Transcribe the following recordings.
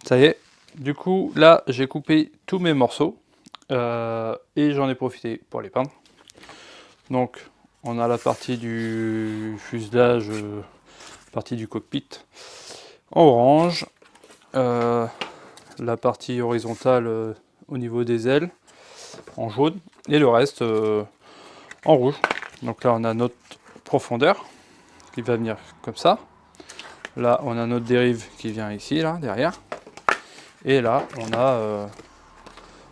Ça y est, du coup là j'ai coupé tous mes morceaux et j'en ai profité pour les peindre. Donc on a la partie du fuselage, partie du cockpit en orange, la partie horizontale au niveau des ailes en jaune et le reste en rouge. Donc là on a notre profondeur qui va venir comme ça. Là on a notre dérive qui vient ici, là derrière. Et là on a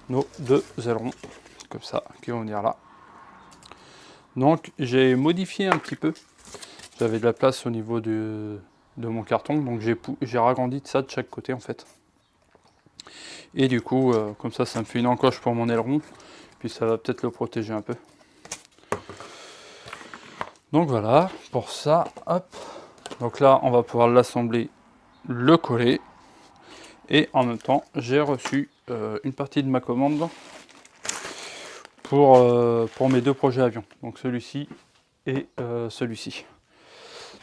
nos deux ailerons comme ça qui vont venir là. Donc j'ai modifié un petit peu. J'avais de la place au niveau de mon carton, donc j'ai ragrandi ça de chaque côté en fait. Et du coup, comme ça me fait une encoche pour mon aileron, puis ça va peut-être le protéger un peu. Donc voilà, pour ça, hop. Donc là, on va pouvoir l'assembler, le coller. Et en même temps, j'ai reçu une partie de ma commande pour mes deux projets avions. Donc celui-ci et celui-ci.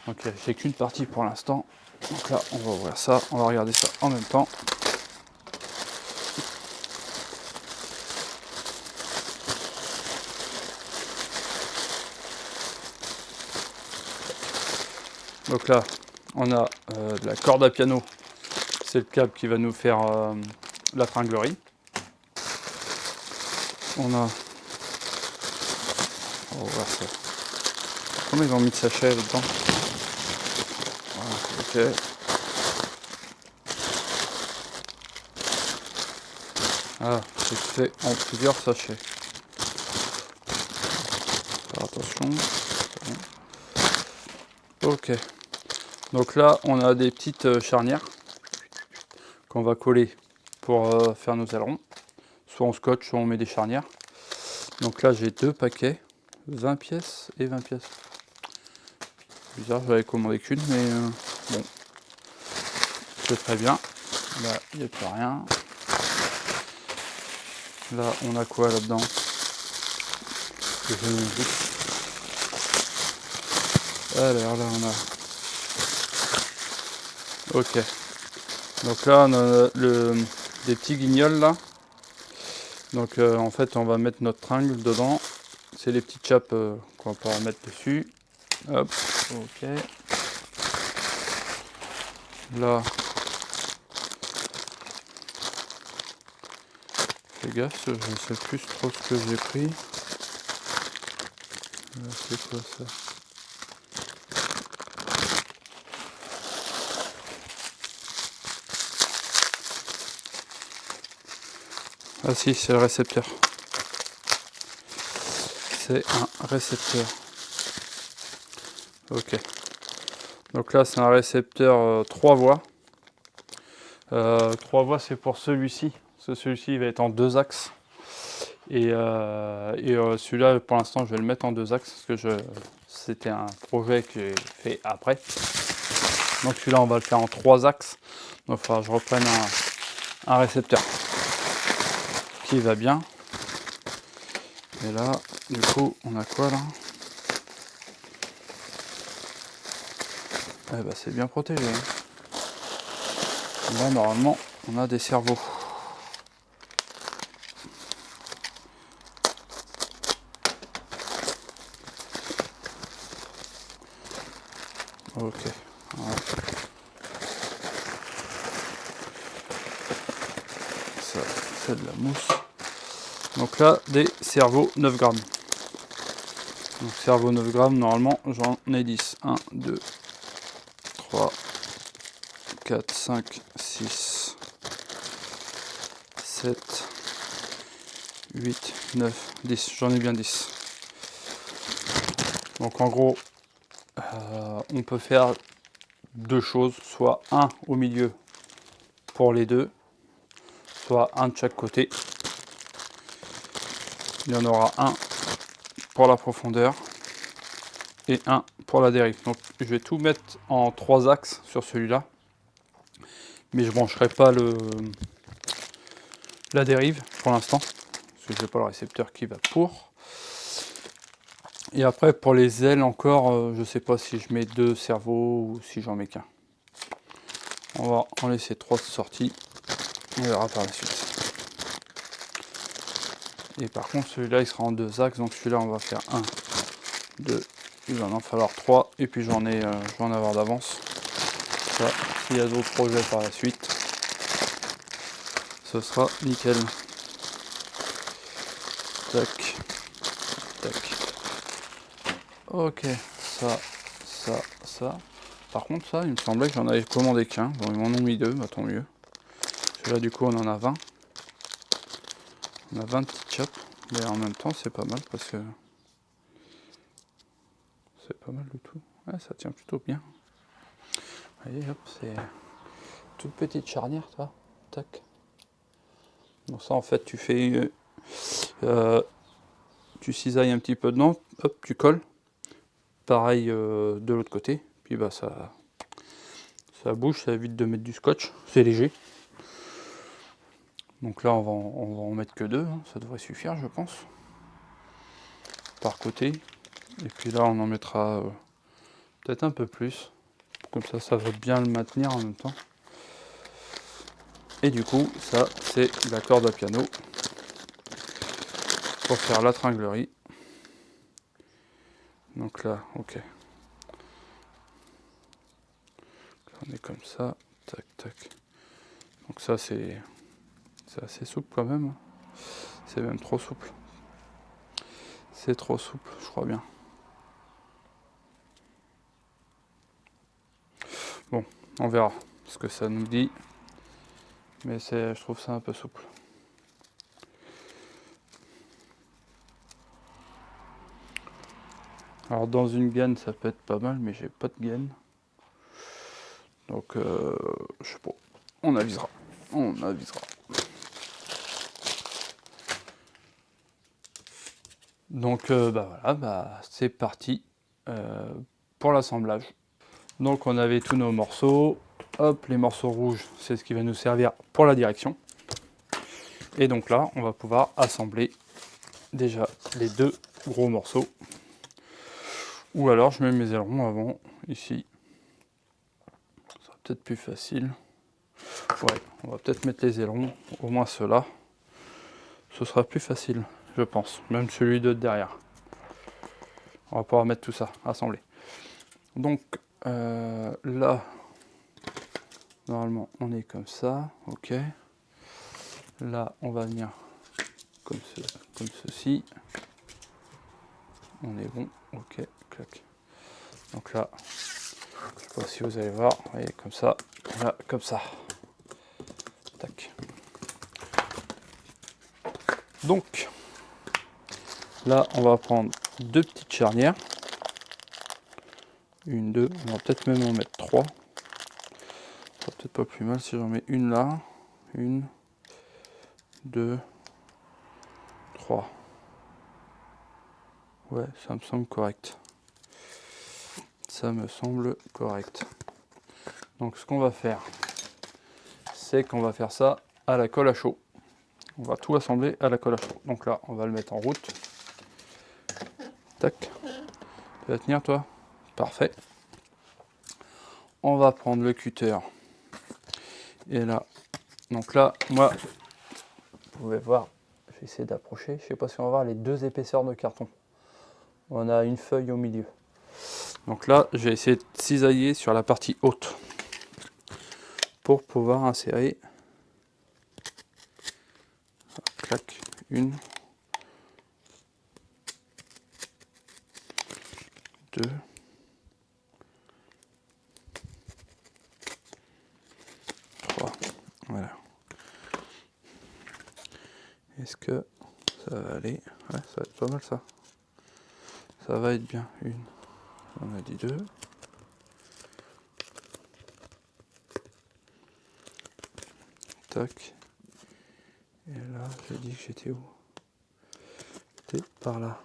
Donc j'ai qu'une partie pour l'instant. Donc là, on va ouvrir ça, on va regarder ça en même temps. Donc là, on a de la corde à piano. C'est le câble qui va nous faire la tringlerie. On va voir ça. Comment ils ont mis de sachet là-dedans? Voilà, ok. Ah, c'est fait en plusieurs sachets. Faire attention. Ok. Donc là, on a des petites charnières qu'on va coller pour faire nos ailerons. Soit on scotche, soit on met des charnières. Donc là, j'ai deux paquets, 20 pièces et 20 pièces. Bizarre, j'avais commandé qu'une, mais bon, c'est très bien. Là, il n'y a plus rien. Là, on a quoi là-dedans? Alors là, on a... Ok. Donc là, on a des petits guignols là. Donc en fait, on va mettre notre tringle dedans. C'est les petites chapes qu'on va pouvoir mettre dessus. Hop, ok. Là, fais gaffe, je ne sais plus trop ce que j'ai pris. C'est quoi ça? Ah si, c'est le récepteur. C'est un récepteur. Ok. Donc là, c'est un récepteur 3 voies. 3 voies, c'est pour celui-ci. Celui-ci, il va être en 2 axes. Et celui-là, pour l'instant, je vais le mettre en 2 axes parce que c'était un projet que j'ai fait après. Donc celui-là, on va le faire en 3 axes. Donc il faudra que je reprenne un récepteur qui va bien. Et là, du coup, on a quoi là? Eh ben, c'est bien protégé. Là, normalement, on a des cerveaux. Ok. Voilà. Ça, c'est de la mousse. Donc là, des cerveaux 9 grammes. Donc cerveau 9 grammes, normalement, j'en ai 10. 1, 2, 3, 4, 5, 6, 7, 8, 9, 10. J'en ai bien 10. Donc en gros, on peut faire deux choses. Soit un au milieu pour les deux, soit un de chaque côté. Il y en aura un pour la profondeur et un pour la dérive. Donc je vais tout mettre en 3 axes sur celui-là. Mais je brancherai pas la dérive pour l'instant. Parce que je n'ai pas le récepteur qui va pour. Et après pour les ailes encore, je sais pas si je mets 2 cerveaux ou si j'en mets qu'un. On va en laisser 3 sorties. On verra par la suite. Et par contre, celui-là, il sera en 2 axes. Donc celui-là, on va faire 1, 2, il va en falloir 3. Et puis je vais en avoir d'avance. Ça, s'il y a d'autres projets par la suite, ce sera nickel. Tac, tac. Ok, ça. Par contre, ça, il me semblait que j'en avais commandé qu'un. Bon, ils m'en ont mis 2, bah tant mieux. Celui-là, du coup, on en a 20. On a 20 petites chapes. Mais en même temps, c'est pas mal parce que... C'est pas mal du tout. Ouais, ça tient plutôt bien. Allez, hop, c'est... Toute petite charnière, toi. Tac. Donc ça, en fait, tu fais... tu cisailles un petit peu dedans. Hop, tu colles. Pareil de l'autre côté. Puis bah ça bouge, ça évite de mettre du scotch. C'est léger. Donc là, on va en mettre que 2. Hein. Ça devrait suffire, je pense. Par côté. Et puis là, on en mettra peut-être un peu plus. Comme ça va bien le maintenir en même temps. Et du coup, ça, c'est la corde à piano pour faire la tringlerie. Donc là, ok. On est comme ça, tac, tac. Donc ça, c'est assez souple quand même. C'est même trop souple. C'est trop souple, je crois bien. Bon, on verra ce que ça nous dit. Mais je trouve ça un peu souple. Alors dans une gaine, ça peut être pas mal, mais j'ai pas de gaine. Donc, je sais pas. On avisera. On avisera. Donc, bah voilà, bah, c'est parti pour l'assemblage. Donc, on avait tous nos morceaux. Hop, les morceaux rouges, c'est ce qui va nous servir pour la direction. Et donc là, on va pouvoir assembler déjà les 2 gros morceaux. Ou alors, je mets mes ailerons avant, ici. Ça sera peut-être plus facile. Ouais, on va peut-être mettre les ailerons, au moins ceux-là. Ce sera plus facile, je pense. Même celui de derrière. On va pouvoir mettre tout ça, assembler. Donc, là, normalement, on est comme ça, ok. Là, on va venir comme ceci. On est bon, ok, clac. Donc là, je sais pas si vous allez voir, vous voyez, comme ça, là, comme ça. Tac. Donc, là, on va prendre 2 petites charnières. 1, 2, on va peut-être même en mettre 3. Ça peut-être pas plus mal si j'en mets une là. 1, 2, 3. Ouais, ça me semble correct. Ça me semble correct. Donc ce qu'on va faire, c'est qu'on va faire ça à la colle à chaud. On va tout assembler à la colle à chaud. Donc là, on va le mettre en route. Tac. Tu vas tenir toi? Parfait. On va prendre le cutter. Et là, donc là, moi, vous pouvez voir, je vais essayer d'approcher. Je sais pas si on va voir les 2 épaisseurs de carton. On a une feuille au milieu. Donc là, je vais essayer de cisailler sur la partie haute pour pouvoir insérer. Clac, 1, 2, 3. Voilà. Est-ce que ça va aller? Ouais, ça va être pas mal ça. Ça va être bien. 1, on a dit 2. Tac. Et là, j'ai dit que j'étais où? J'étais par là.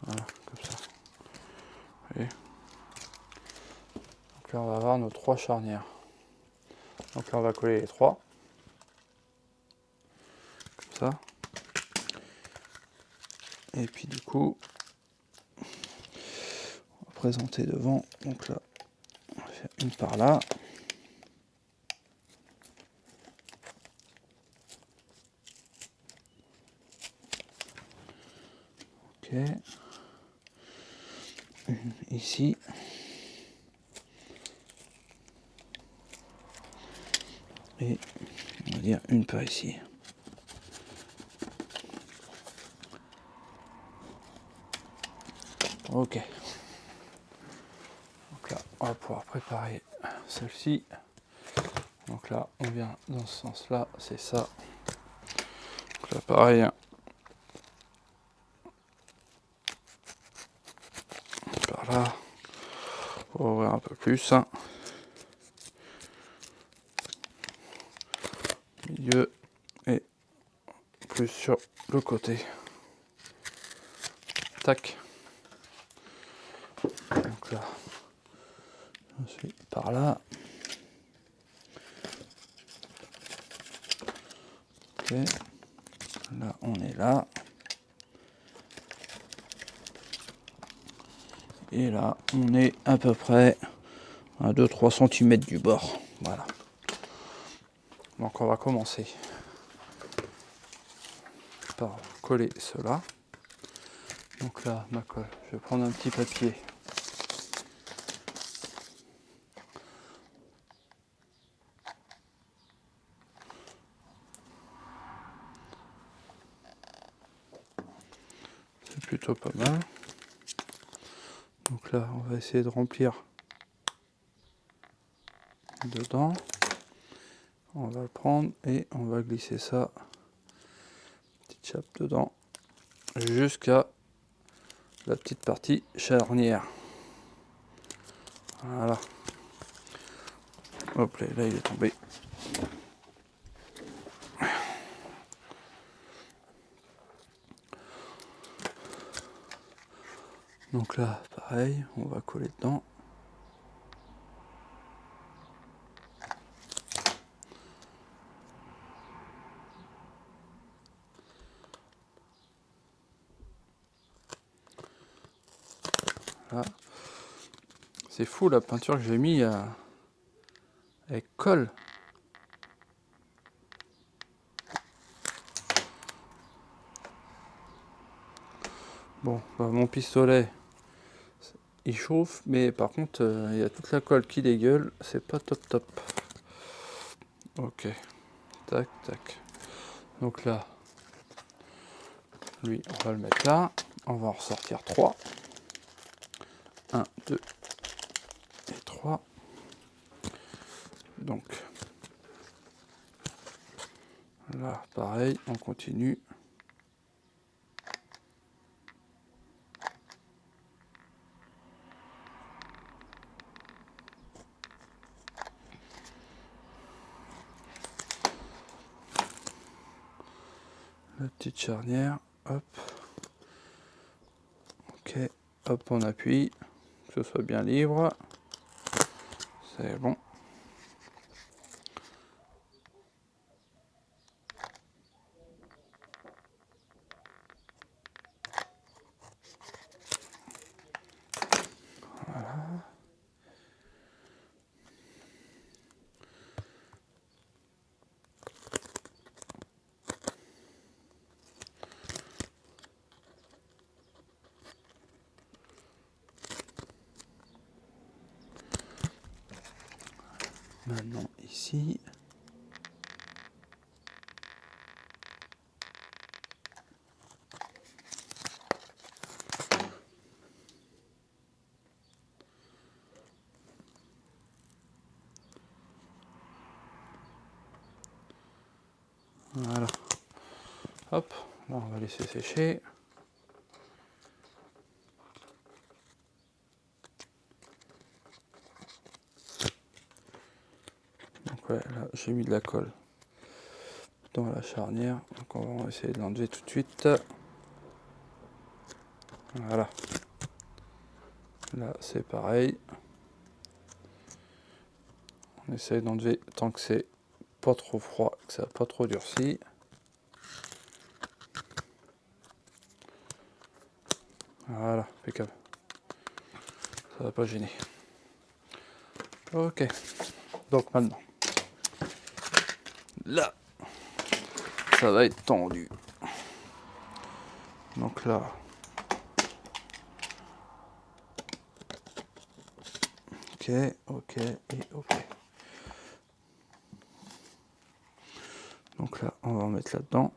Voilà, comme ça. Et donc là, on va avoir nos 3 charnières. Donc là, on va coller les 3. Comme ça. Et puis du coup, on va présenter devant. Donc là, on va faire une par là. Une ici. Et on va dire une par ici. Ok. Donc là, on va pouvoir préparer celle-ci. Donc là, on vient dans ce sens-là, c'est ça. Donc là, pareil. Par là. On va ouvrir un peu plus. Milieu et plus sur le côté. Tac. Donc là, je suis par là. Ok. Là, on est là. Et là, on est à peu près à 2-3 cm du bord. Voilà. Donc on va commencer par coller cela. Donc là, ma colle, je vais prendre un petit papier. C'est plutôt pas mal. Donc là, on va essayer de remplir dedans. On va le prendre et on va glisser ça, petite chape dedans, jusqu'à la petite partie charnière. Voilà. Hop là, il est tombé. Donc là, pareil, on va coller dedans. Là. C'est fou la peinture que j'ai mis elle colle. Bon, bah, mon pistolet, il chauffe, mais par contre, il y a toute la colle qui dégueule. C'est pas top top. Ok. Tac, tac. Donc là, lui, on va le mettre là. On va en ressortir 3. 1, 2 et 3. Donc, là, pareil, on continue. La petite charnière, hop. Ok, hop, on appuie, que ce soit bien libre. C'est bon. Voilà. Maintenant ici. Voilà. Hop, là on va laisser sécher. Donc ouais, là j'ai mis de la colle dans la charnière. Donc on va essayer de l'enlever tout de suite. Voilà. Là c'est pareil. On essaye d'enlever tant que c'est pas trop froid, que ça n'a pas trop durci. Voilà, impeccable. Ça va pas gêner. Ok. Donc maintenant, là, ça va être tendu. Donc là, Ok, ok et ok. Donc là, on va en mettre là-dedans.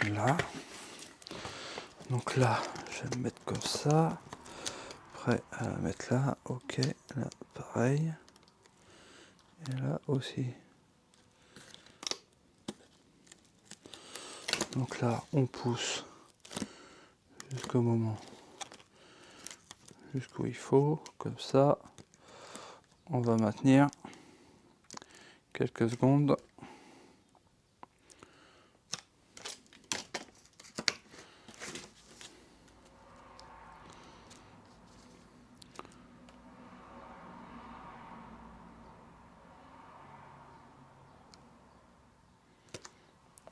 Là. Donc là, je vais le mettre comme ça. Après, à la mettre là. Ok, là, pareil. Et là aussi. Donc là, on pousse jusqu'au moment, jusqu'où il faut, comme ça. On va maintenir quelques secondes.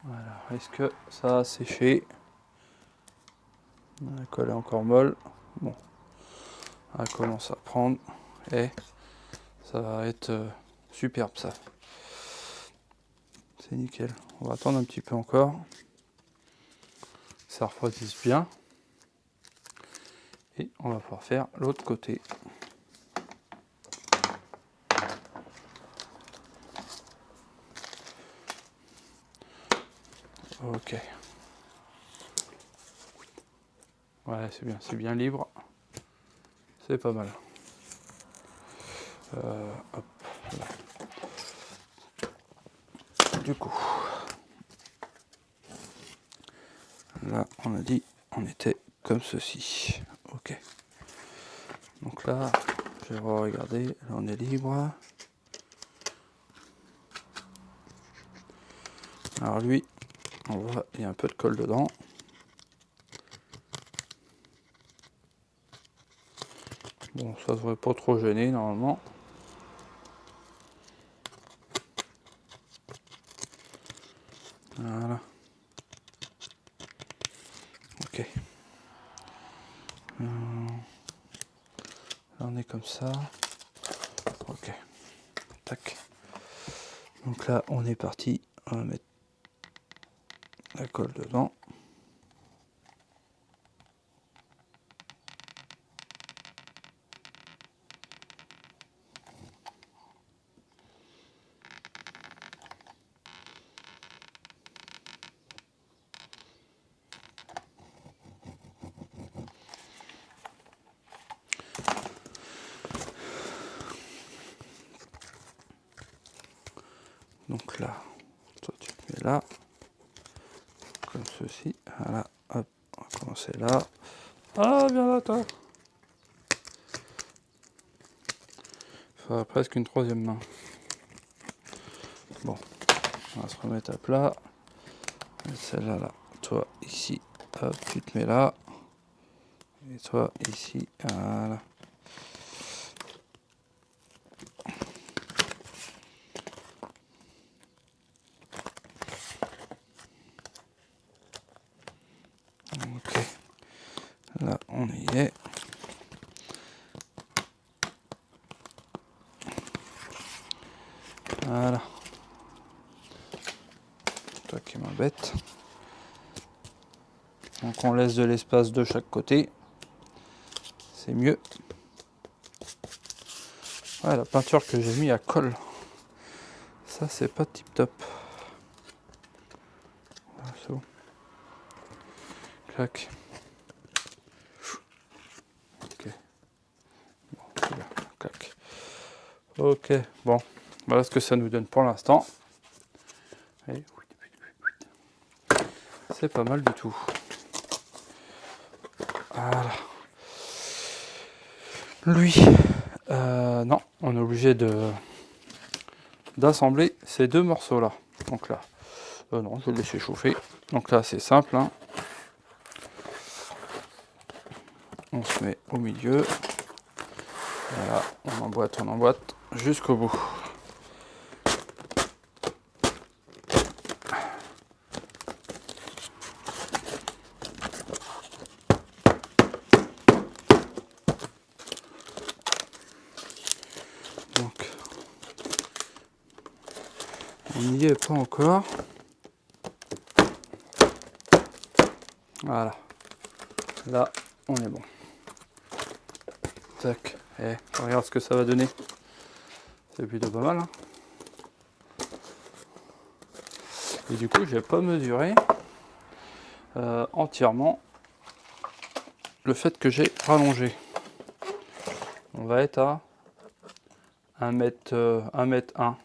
Voilà, est-ce que ça a séché? La colle est encore molle. Bon, elle commence à prendre et ça va être superbe ça. C'est nickel. On va attendre un petit peu encore. Ça refroidisse bien. Et on va pouvoir faire l'autre côté. Ok. Ouais, c'est bien libre. C'est pas mal. Hop, là. Du coup, là, on a dit, on était comme ceci. Ok. Donc là, je vais regarder. Là, on est libre. Alors lui, on voit, il y a un peu de colle dedans. Bon, ça devrait pas trop gêner normalement. Voilà. Ok. Là, on est comme ça. Ok. Tac. Donc là, on est parti. On va mettre la colle dedans. Donc là, toi tu te mets là, comme ceci. Voilà, hop, on va commencer là. Ah, viens là, toi. Il faudrait presque une troisième main. Bon, on va se remettre à plat. Celle-là, là, toi ici, hop, tu te mets là. Et toi ici, voilà. Ok, là on y est. Voilà. Toi qui m'embête. Donc on laisse de l'espace de chaque côté. C'est mieux. Ouais, la peinture que j'ai mis à colle. Ça c'est pas tip top. Voilà, c'est bon. Clac. Ok. Bon, c'est bien. Clac. Ok, bon. Voilà ce que ça nous donne pour l'instant. C'est pas mal du tout. Voilà. Lui, non, on est obligé d'assembler ces deux morceaux là. Donc là, non, je vais le laisser chauffer. Donc là, c'est simple. Hein. On se met au milieu. Voilà, on emboîte jusqu'au bout. Donc, on n'y est pas encore. Voilà. Là, on est bon. Tac. Et regarde ce que ça va donner. C'est plutôt pas mal. Hein. Et du coup, j'ai pas mesuré entièrement le fait que j'ai rallongé. On va être à 1 m 1,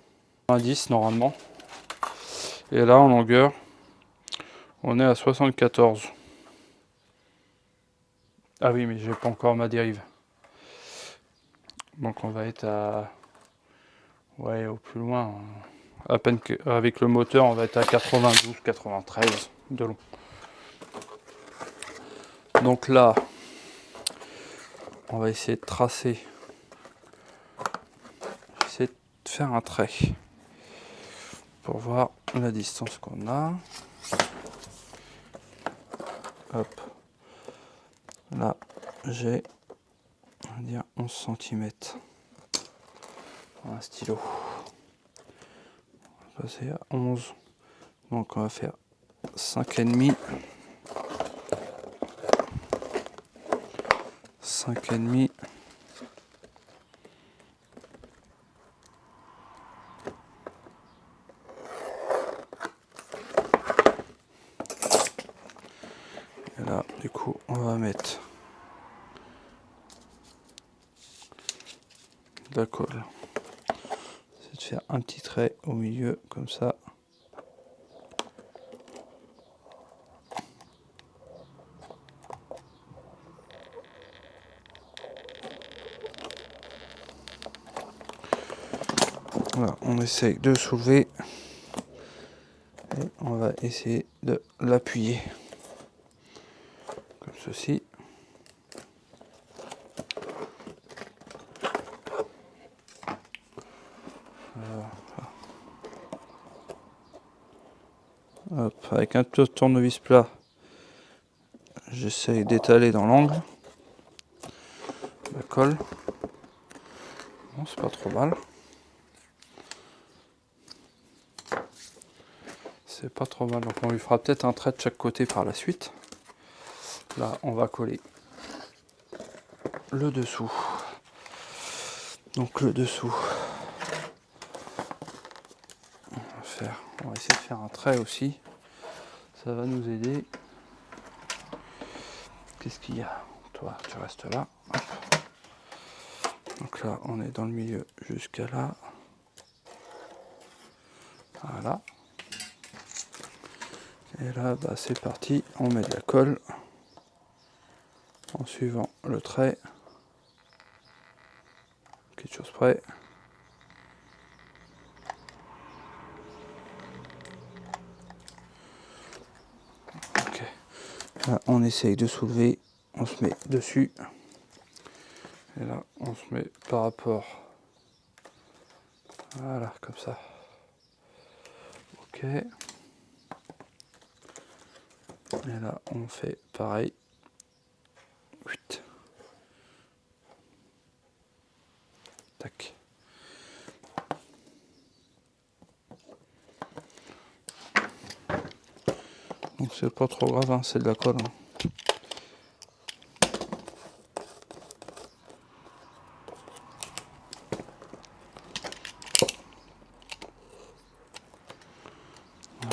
normalement. Et là, en longueur, on est à 74. Ah oui, mais j'ai pas encore ma dérive. Donc on va être à... Ouais, au plus loin. À peine avec le moteur, on va être à 92-93 de long. Donc là, on va essayer de tracer. Essayer de faire un trait pour voir la distance qu'on a. Hop. Là, j'ai, on va dire, 11 cm. Un stylo. On va passer à 11. Donc on va faire 5,5. 5,5. Et là, du coup, on va mettre de la colle. C'est de faire un petit trait au milieu, comme ça. Voilà, on essaye de soulever. Et on va essayer de l'appuyer. Comme ceci. Hop, avec un tournevis plat, j'essaye d'étaler dans l'angle. La colle. Bon, c'est pas trop mal. C'est pas trop mal. Donc on lui fera peut-être un trait de chaque côté par la suite. Là, on va coller le dessous. Donc le dessous. On va essayer de faire un trait aussi. Ça va nous aider. Qu'est-ce qu'il y a? Toi, tu restes là. Hop. Donc là, on est dans le milieu jusqu'à là. Voilà. Et là, bah, c'est parti. On met de la colle en suivant le trait. Quelque chose près. Ok. Là, on essaye de soulever. On se met dessus. Et là, on se met par rapport. Voilà, comme ça. Ok. Et là, on fait pareil. 8. Tac. Donc c'est pas trop grave, hein, c'est de la colle. Hein.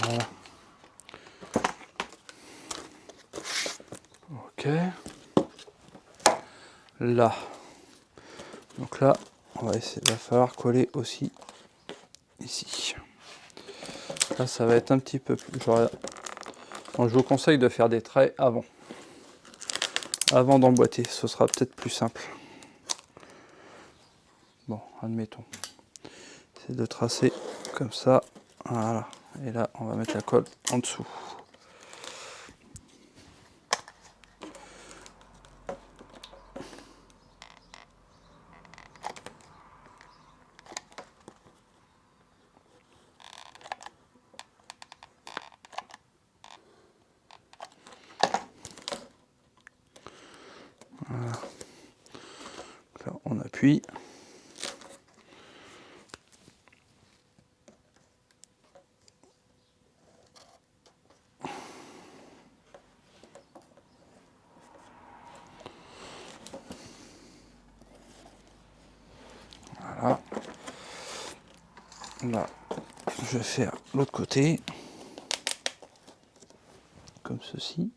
Voilà. Ok. Là. Donc là, on va essayer, va falloir coller aussi ici. Là, ça va être un petit peu plus. Donc, je vous conseille de faire des traits avant. Avant d'emboîter, ce sera peut-être plus simple. Bon, admettons. C'est de tracer comme ça. Voilà. Et là, on va mettre la colle en dessous. Voilà. Là, on appuie. Là, je vais faire l'autre côté. Comme ceci.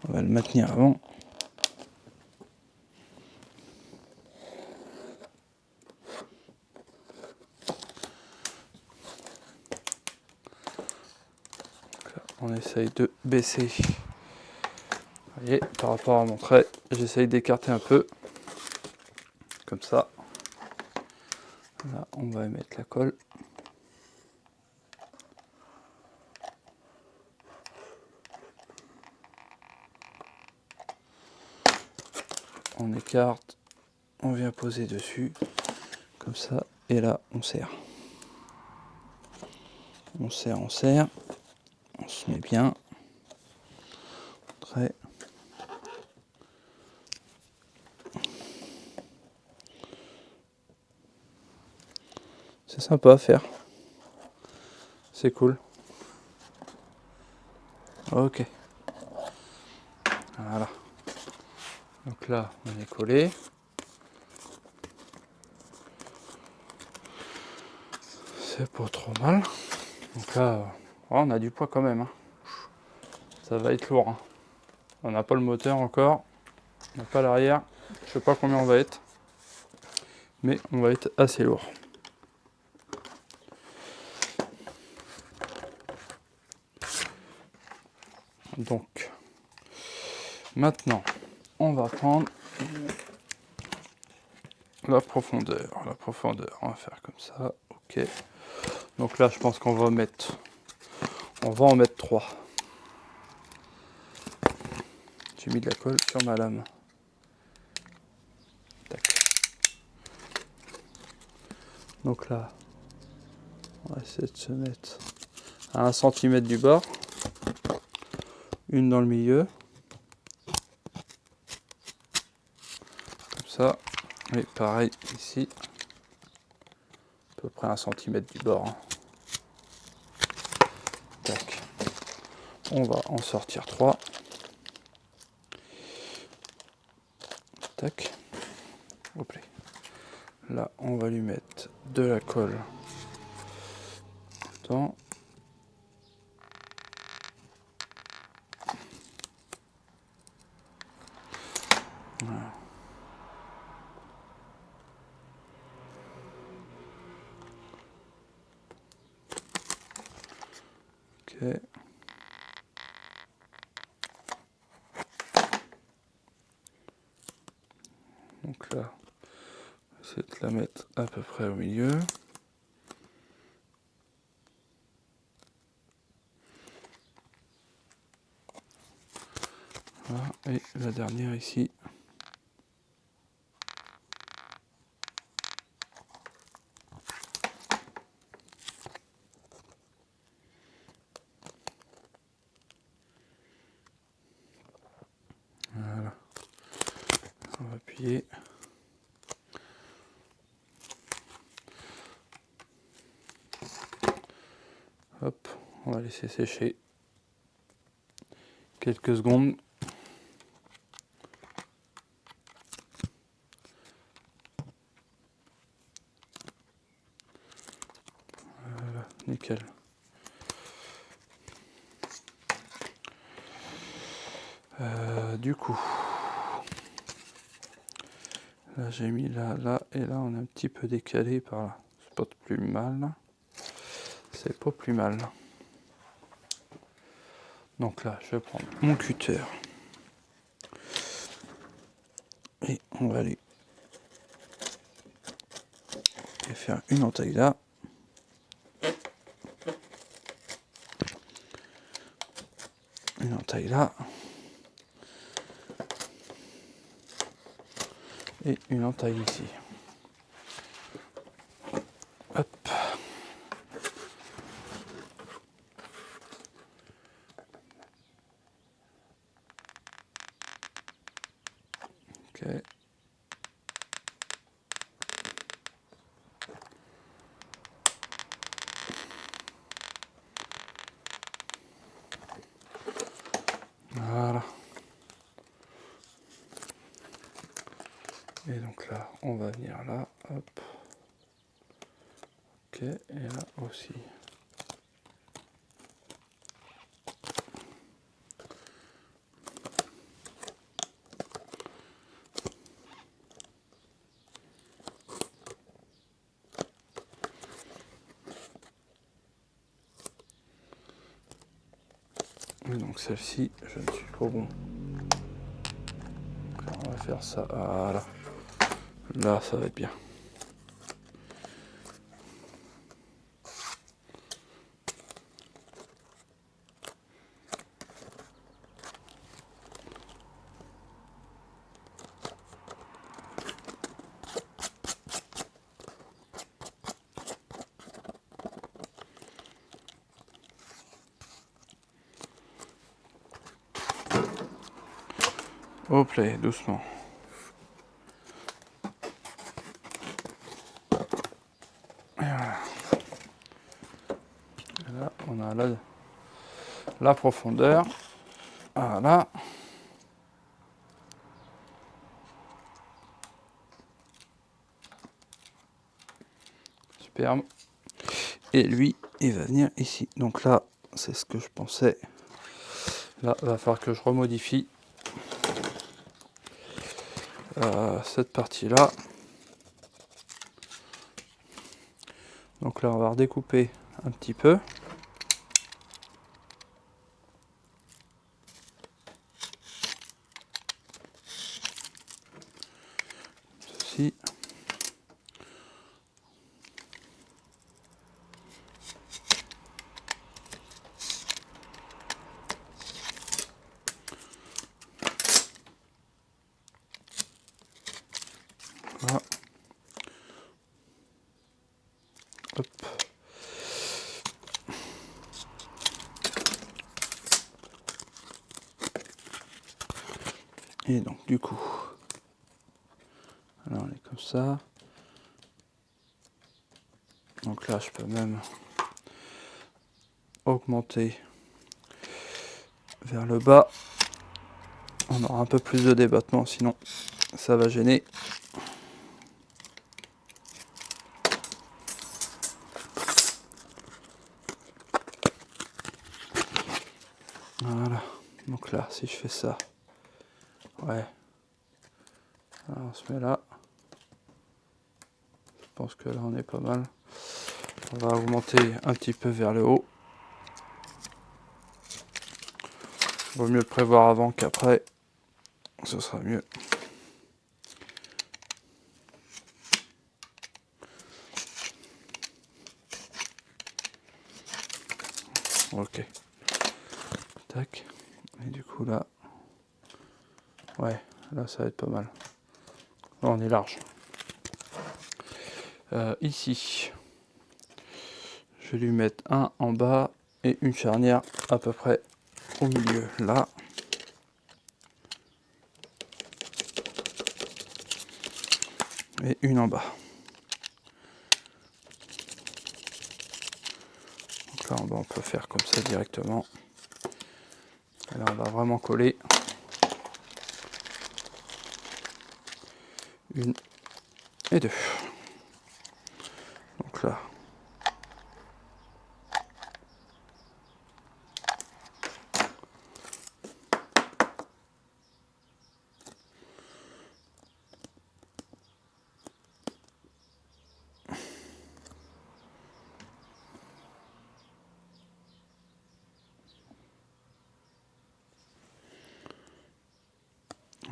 On va le maintenir avant. Là, on essaye de baisser. Vous voyez, par rapport à mon trait, j'essaye d'écarter un peu. Comme ça. Là, on va mettre la colle. On écarte, on vient poser dessus, comme ça, et là, on serre. On serre, on serre. On se met bien. Très. C'est sympa à faire. C'est cool. Ok. Voilà. Donc là, on est collé. C'est pas trop mal. Donc là, on a du poids quand même. Hein. Ça va être lourd. Hein. On n'a pas le moteur encore. On n'a pas l'arrière. Je sais pas combien on va être. Mais on va être assez lourd. Donc, maintenant, on va prendre la profondeur. La profondeur, on va faire comme ça. Ok. Donc là, je pense qu'on va mettre... On va en mettre 3. J'ai mis de la colle sur ma lame. Tac. Donc là, on va essayer de se mettre à 1 cm du bord. Une dans le milieu. Comme ça. Et pareil ici. À peu près 1 cm du bord. Hein. Tac. On va en sortir 3. Tac. Hop là. Là, on va lui mettre de la colle dedans. Voilà. Ok. Donc là, on va essayer de la mettre à peu près au milieu. Voilà. Et la dernière ici. Voilà. On va appuyer. Hop, on va laisser sécher quelques secondes. Voilà, nickel. Du coup, là j'ai mis là, là, et là on est un petit peu décalé par là. C'est pas plus mal. C'est pas plus mal. Donc là, je vais prendre mon cutter. Et on va aller faire une entaille là. Une entaille là. Et une entaille ici. Hop. Ok. Voilà. Et donc là, on va venir là, hop. Ok, et là aussi. Et donc celle-ci, je ne suis pas bon. Donc là, on va faire ça. Voilà. Là, ça va être bien. Hop là, doucement. Et voilà. Et là, on a la profondeur. Voilà. Superbe. Et lui, il va venir ici. Donc là, c'est ce que je pensais. Là, il va falloir que je remodifie cette partie-là. Donc là, on va redécouper un petit peu. Ceci. Voilà. Hop. Et donc du coup, là on est comme ça. Donc là je peux même augmenter vers le bas. On aura un peu plus de débattement, sinon ça va gêner. Voilà. Donc là, si je fais ça, ouais. Alors, on se met là. Je pense que là on est pas mal. On va augmenter un petit peu vers le haut. Vaut mieux le prévoir avant qu'après. Ce sera mieux. Ok. Tac. Et du coup là. Ouais, là ça va être pas mal. Là, on est large. Ici. Je vais lui mettre un en bas et une charnière à peu près au milieu là. Et une en bas. Donc là en bas on peut faire comme ça directement. Et là on va vraiment coller. Une et deux. Donc là.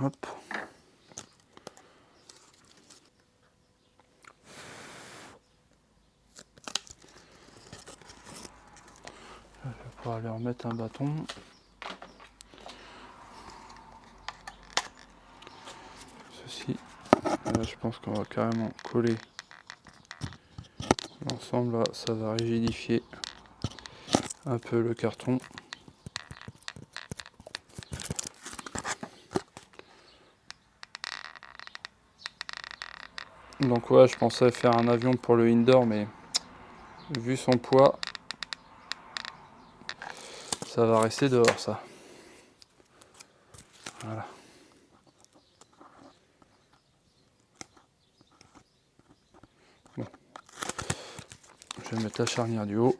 Hop. Je vais pouvoir lui remettre un bâton. Ceci. Là, je pense qu'on va carrément coller l'ensemble. Là, ça va rigidifier un peu le carton. Donc ouais, je pensais faire un avion pour le indoor, mais vu son poids, ça va rester dehors ça. Voilà. Bon. je vais mettre la charnière du haut.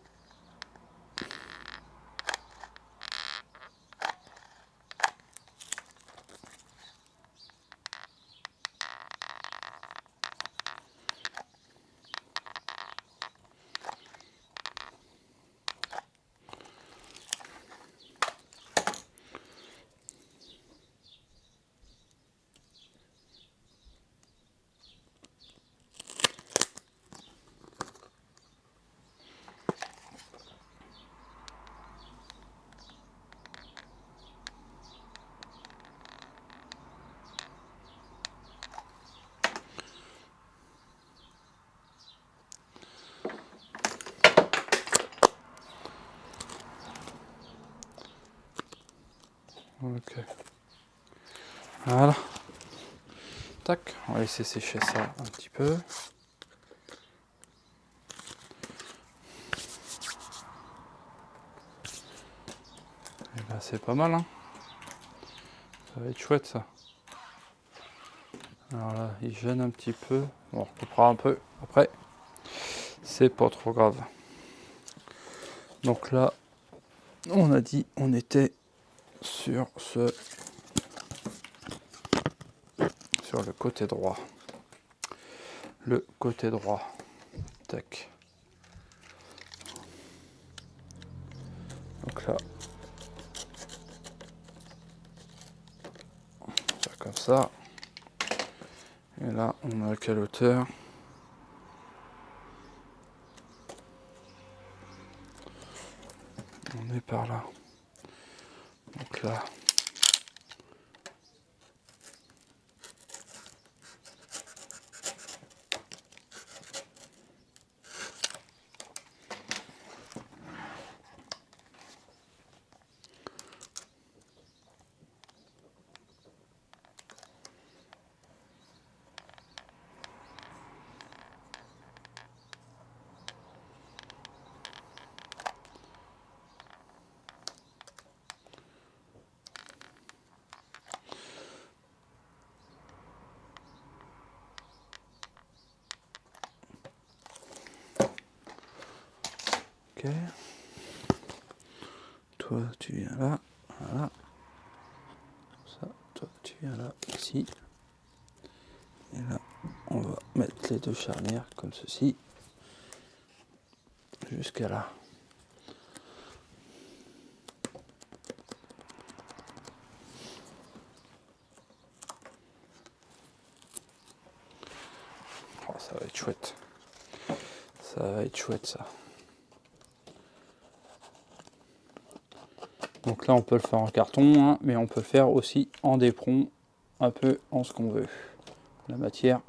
Ok. Voilà. Tac, on va laisser sécher ça un petit peu. Et là c'est pas mal, hein. Ça va être chouette ça. Alors là, il gêne un petit peu. Bon, on coupera un peu après. C'est pas trop grave. Donc là, on a dit on était sur le côté droit. Le côté droit. Tac. Donc là, on va faire comme ça. Et là, on a à quelle hauteur? On est par là. Donc là. Ok. Toi, tu viens là. Voilà. Ça, toi, tu viens là, ici. Et là, on va mettre les deux charnières comme ceci. Jusqu'à là. Oh, ça va être chouette. Ça va être chouette ça. Donc là on peut le faire en carton, hein, mais on peut le faire aussi en d'éperon, un peu en ce qu'on veut. La matière,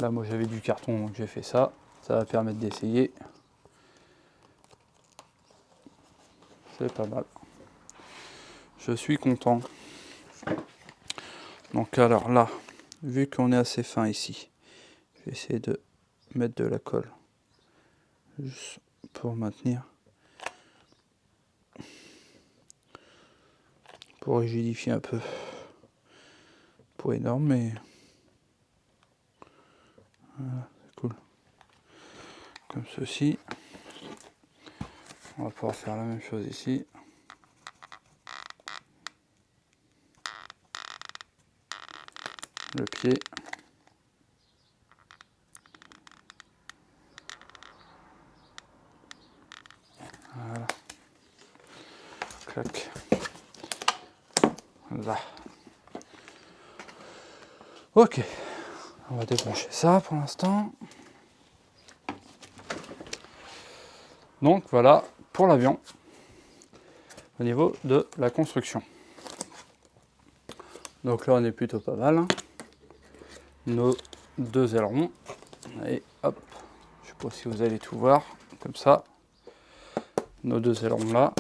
là moi j'avais du carton donc j'ai fait ça. Ça va permettre d'essayer. C'est pas mal. Je suis content. Donc alors là, vu qu'on est assez fin ici, je vais essayer de mettre de la colle. Juste pour maintenir. Pour rigidifier un peu. Pas énorme mais... Voilà, c'est cool. Comme ceci. On va pouvoir faire la même chose ici. Le pied. Voilà. Clac. Là. Ok. On va débrancher ça pour l'instant. Donc voilà pour l'avion au niveau de la construction. Donc là on est plutôt pas mal. Nos deux ailerons. Et hop. Je sais pas si vous allez tout voir. Comme ça. Nos deux ailerons là.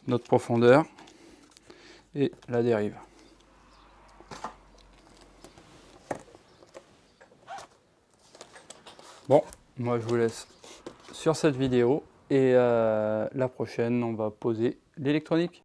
Notre profondeur. Et la dérive. Bon, moi je vous laisse sur cette vidéo et la prochaine on va poser l'électronique.